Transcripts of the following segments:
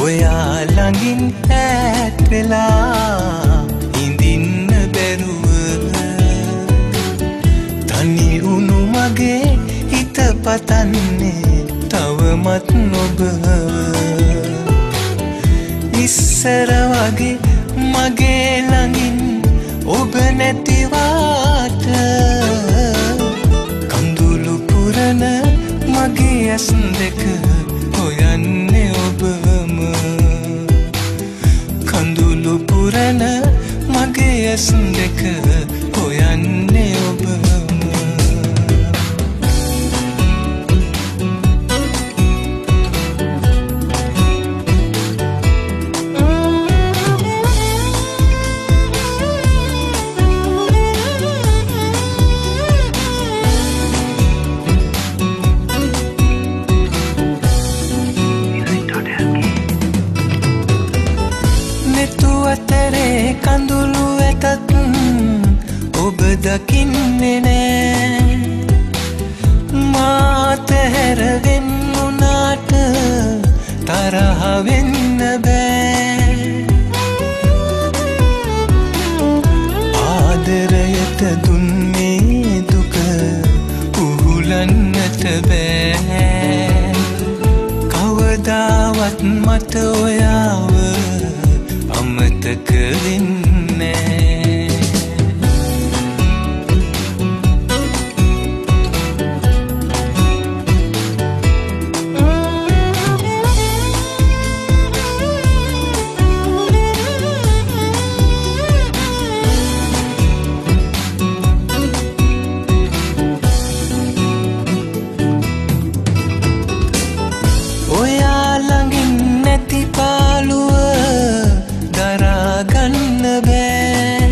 ඔයා ළඟින් ඈත් වෙලා ඉඳින්න බැරුව තනි වුණු මගේ හිත පතන්නේ තවමත් නොබව ඉස්සර වගේ මගේ ළඟින් ඔබ නැතිවාට කඳුළු පුරන මගේ ඇස් දෙක හොයන්නේ ඔබම කඳුළු පුරන මගේ ඇස් දෙක හොයන්නේ ඔබම කඳුළු ඇතත් ඔබ දකින්නේ නෑ මාත හැරවෙන් වුණාට තරහ වෙන්න බෑ ආදරයට දුන්නේ දුක උහුලන්නට බෑ කවදාවත් මට ඔයාව අමතක වෙන්නේ ඔයා ළඟින් නැති පාළුව දරාගන්න බෑ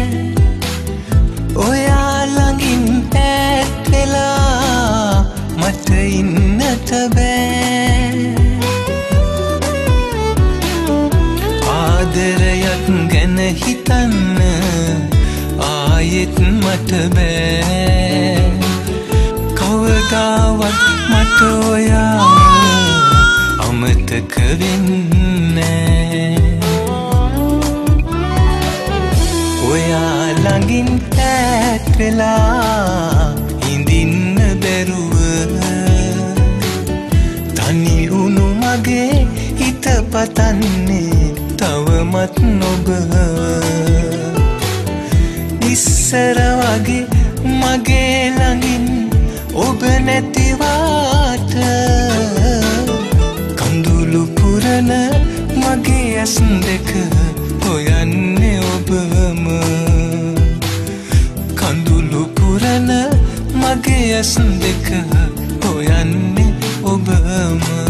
ඔයා ළඟින් ඈත් වෙලා මට ඉන්නට බෑ ආදරයක් ගැන හිතන්න ආයෙත් මට බෑ කවදාවත් මට ඔයාව අමතක වෙන්නේ ඔයා ළඟින් ඈත් වෙලා ඉඳින්න බැරුව තනි වුණු මගේ හිත පතන්නේ තවමත් නොබව ඉස්සර වගේ මගේ ළඟින් ඔබ නැතිවාට කඳුළු පුරන මගේ ඇස් දෙක හොයන්නේ ඔබම කඳුළු පුරන මගේ ඇස් දෙක හොයන්නේ ඔබම